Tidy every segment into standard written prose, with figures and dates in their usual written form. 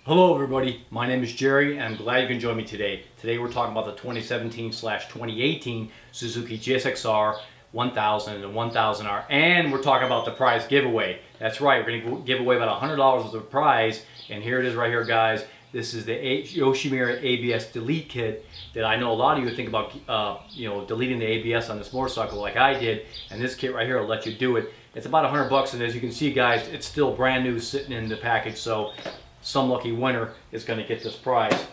Hello everybody, my name is Jerry and I'm glad you can join me today. Today we're talking about the 2017/2018 Suzuki GSX-R1000 and the 1000R, and we're talking about the prize giveaway. That's right, we're going to give away about $100 worth of prize, and here it is right here, guys. This is the Yoshimura ABS delete kit that I know a lot of you would think about deleting the ABS on this motorcycle like I did, and this kit right here will let you do it. It's about $100, and as you can see, guys, it's still brand new sitting in the package, so some lucky winner is going to get this prize.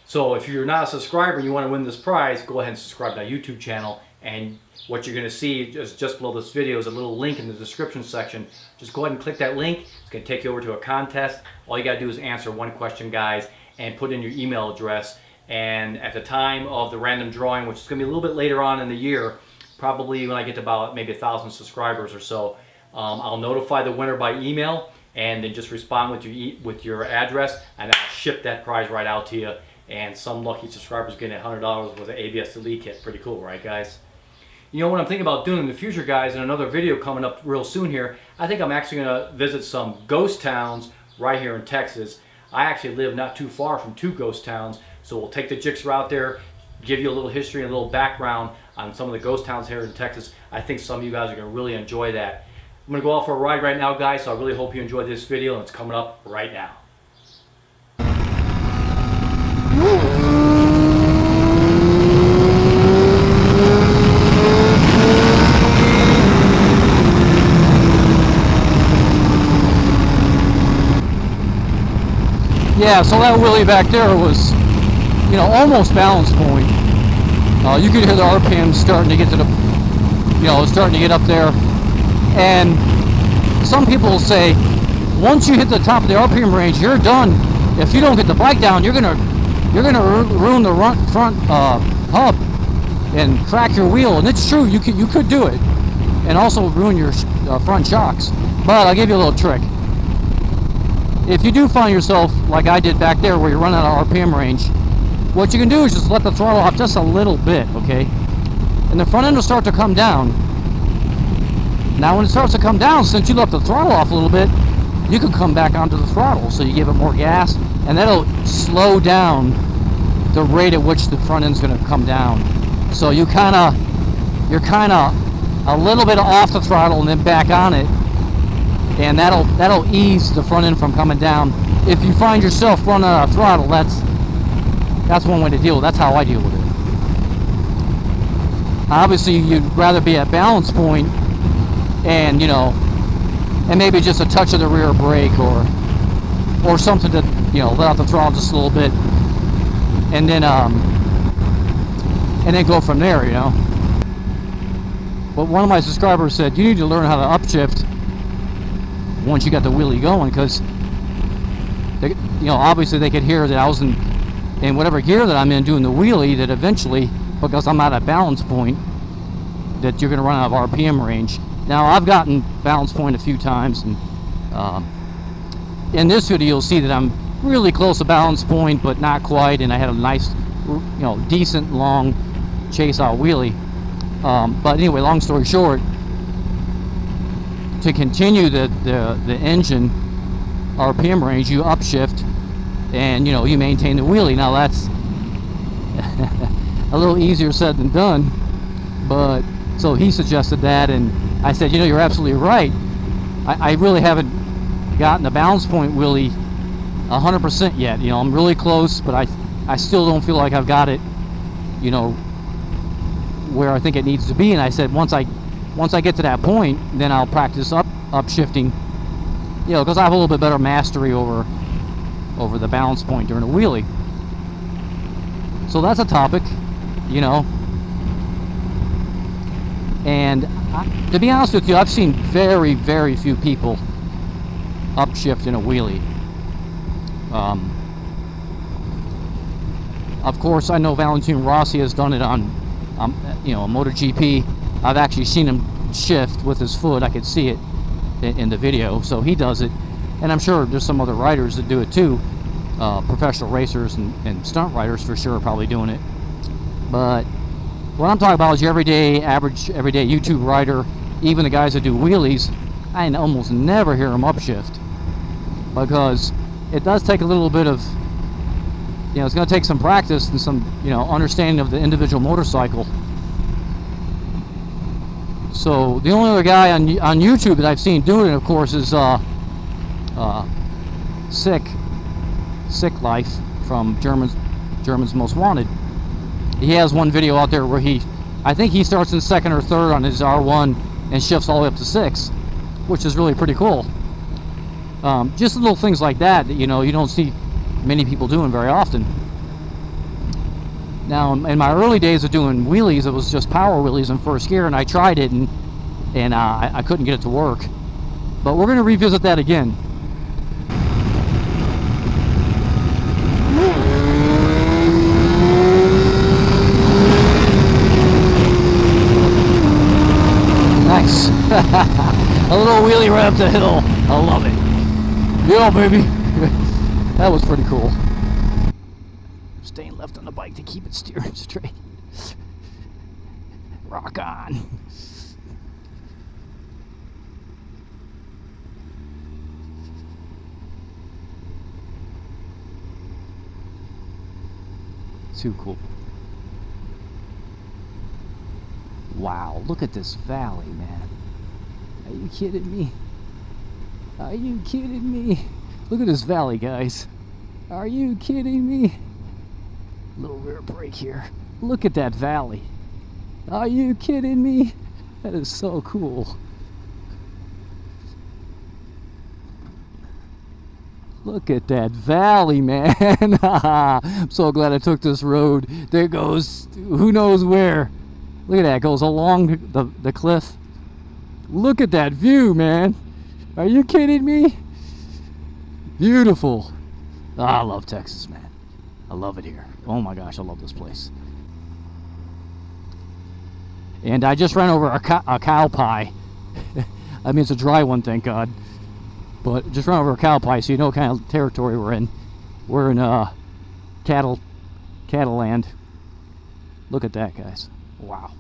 So if you're not a subscriber and you want to win this prize, go ahead and subscribe to our YouTube channel, and what you're going to see is just below this video is a little link in the description section. Just go ahead and click that link. It's going to take you over to a contest. All you got to do is answer one question, guys, and put in your email address, and at the time of the random drawing, which is going to be a little bit later on in the year, probably when I get to about maybe 1,000 subscribers or so, I'll notify the winner by email, and then just respond with your address, and I'll ship that prize right out to you. And some lucky subscribers getting $100 with an ABS delete kit. Pretty cool, right, guys? You know what I'm thinking about doing in the future, guys, in another video coming up real soon here, I think I'm actually going to visit some ghost towns right here in Texas. I actually live not too far from two ghost towns, so we'll take the Jixer out there, give you a little history and a little background on some of the ghost towns here in Texas. I think some of you guys are going to really enjoy that. I'm going to go out for a ride right now, guys, so I really hope you enjoyed this video, and it's coming up right now. Yeah, so that wheelie back there was, almost balance point. You could hear the RPM starting to get to the, starting to get up there. And some people will say, once you hit the top of the RPM range, you're done. If you don't get the bike down, you're gonna ruin the front hub and crack your wheel. And it's true, you could do it, and also ruin your front shocks. But I'll give you a little trick. If you do find yourself like I did back there, where you're running out of RPM range, what you can do is just let the throttle off just a little bit, okay? And the front end will start to come down. Now when it starts to come down, since you left the throttle off a little bit, you can come back onto the throttle, so you give it more gas, and that'll slow down the rate at which the front end's going to come down. So you're kind of a little bit off the throttle and then back on it, and that'll ease the front end from coming down. If you find yourself running out of throttle, that's one way to deal with it. That's how I deal with it. Obviously, you'd rather be at balance point, and and maybe just a touch of the rear brake or something to let out the throttle just a little bit, and then go from there. But one of my subscribers said you need to learn how to upshift once you got the wheelie going, because obviously they could hear that I was in whatever gear that I'm in doing the wheelie, that eventually, because I'm at a balance point, that you're going to run out of RPM range. Now, I've gotten balance point a few times, and in this video you'll see that I'm really close to balance point, but not quite, and I had a nice, decent long chase out wheelie. But anyway, long story short, to continue the engine RPM range, you upshift, and you maintain the wheelie. Now that's a little easier said than done, but so he suggested that, and I said, you're absolutely right. I really haven't gotten the balance point wheelie 100% yet. I'm really close, but I still don't feel like I've got it, where I think it needs to be. And I said, once I get to that point, then I'll practice upshifting, because I have a little bit better mastery over the balance point during a wheelie. So that's a topic, and to be honest with you, I've seen very, very few people upshift in a wheelie. Of course, I know Valentino Rossi has done it on, MotoGP. I've actually seen him shift with his foot. I could see it in the video, so he does it. And I'm sure there's some other riders that do it too. Professional racers and stunt riders for sure are probably doing it. But what I'm talking about is your average everyday YouTube rider, even the guys that do wheelies. I almost never hear them upshift, because it does take a little bit of, it's going to take some practice and some, understanding of the individual motorcycle. So the only other guy on YouTube that I've seen doing it, of course, is Sick Life from German's Most Wanted. He has one video out there where I think he starts in second or third on his R1 and shifts all the way up to 6, which is really pretty cool. Just little things like that you don't see many people doing very often. Now, in my early days of doing wheelies, it was just power wheelies in first gear, and I tried it, and I couldn't get it to work. But we're going to revisit that again. Nice. A little wheelie right up the hill. I love it. Yeah, baby. That was pretty cool. Staying left on the bike to keep it steering straight. Rock on. Too cool. Wow, look at this valley, man. Are you kidding me? Are you kidding me? Look at this valley, guys. Are you kidding me? Little rear brake here. Look at that valley. Are you kidding me? That is so cool. Look at that valley, man. I'm so glad I took this road. There goes, who knows where. Look at that, it goes along the cliff. Look at that view, man. Are you kidding me? Beautiful. I love Texas, man. I love it here. Oh my gosh, I love this place. And I just ran over a cow pie. I mean, it's a dry one, thank God. But just ran over a cow pie, so you know what kind of territory we're in. We're in cattle land. Look at that, guys. Wow.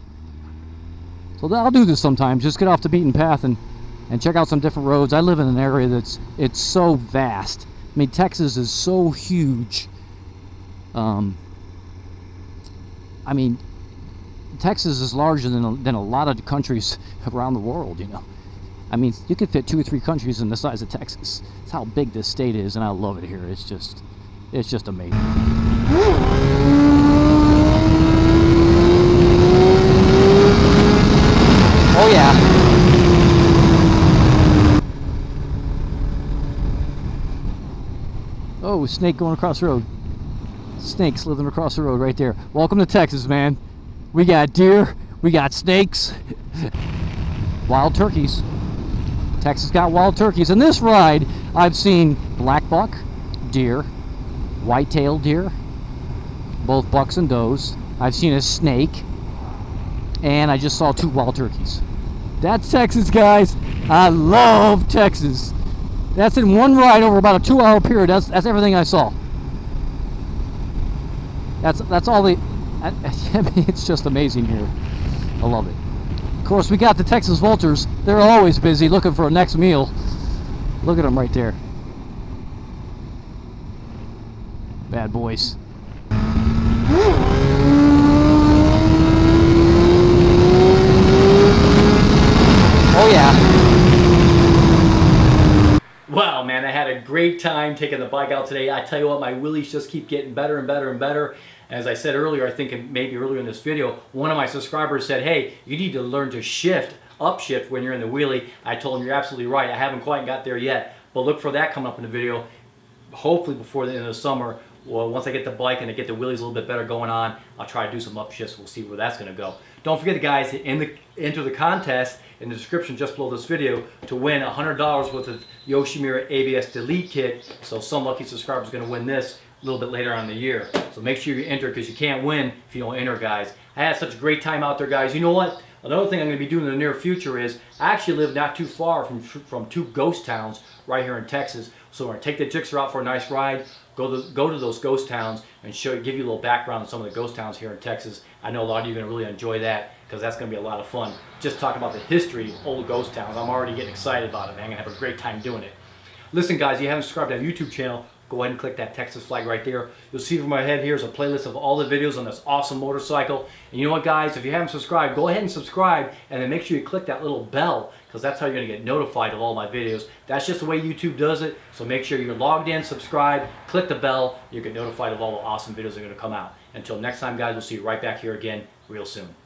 So I'll do this sometimes. Just get off the beaten path and check out some different roads. I live in an area it's so vast. I mean, Texas is so huge. I mean, Texas is larger than a lot of countries around the world, I mean, you could fit 2 or 3 countries in the size of Texas. That's how big this state is, and I love it here. It's just amazing. Oh yeah. Oh, snake going across the road. Snakes living across the road right there. Welcome to Texas, man. We got deer, we got snakes, wild turkeys. Texas got wild turkeys. In this ride, I've seen black buck, deer, white-tailed deer, both bucks and does. I've seen a snake, and I just saw 2 wild turkeys. That's Texas, guys. I love Texas. That's in one ride over about a 2-hour period. That's everything I saw. That's all the. I mean, it's just amazing here. I love it. Of course, we got the Texas vultures. They're always busy looking for a next meal. Look at them right there. Bad boys. Oh yeah. Wow, man, I had a great time taking the bike out today. I tell you what, my wheelies just keep getting better and better and better. As I said earlier, I think maybe earlier in this video, one of my subscribers said, hey, you need to learn to upshift when you're in the wheelie. I told him, you're absolutely right. I haven't quite got there yet, but look for that coming up in the video. Hopefully before the end of the summer, well, once I get the bike and I get the wheelies a little bit better going on, I'll try to do some upshifts. We'll see where that's going to go. Don't forget, guys, to enter the contest in the description just below this video to win $100 worth of Yoshimura ABS Delete Kit. So some lucky subscriber is going to win this a little bit later on in the year. So make sure you enter, because you can't win if you don't enter, guys. I had such a great time out there, guys. You know what? Another thing I'm going to be doing in the near future is I actually live not too far from 2 ghost towns right here in Texas. So we're going to take the Gixxer out for a nice ride, go to those ghost towns, and give you a little background on some of the ghost towns here in Texas. I know a lot of you are going to really enjoy that, because that's going to be a lot of fun. Just talking about the history of old ghost towns. I'm already getting excited about it, man. I'm going to have a great time doing it. Listen, guys, if you haven't subscribed to our YouTube channel, go ahead and click that Texas flag right there. You'll see from my head here is a playlist of all the videos on this awesome motorcycle. And you know what, guys, if you haven't subscribed, go ahead and subscribe, and then make sure you click that little bell, because that's how you're going to get notified of all my videos. That's just the way YouTube does it. So make sure you're logged in, subscribe, click the bell, you get notified of all the awesome videos that are going to come out. Until next time, guys, we'll see you right back here again real soon.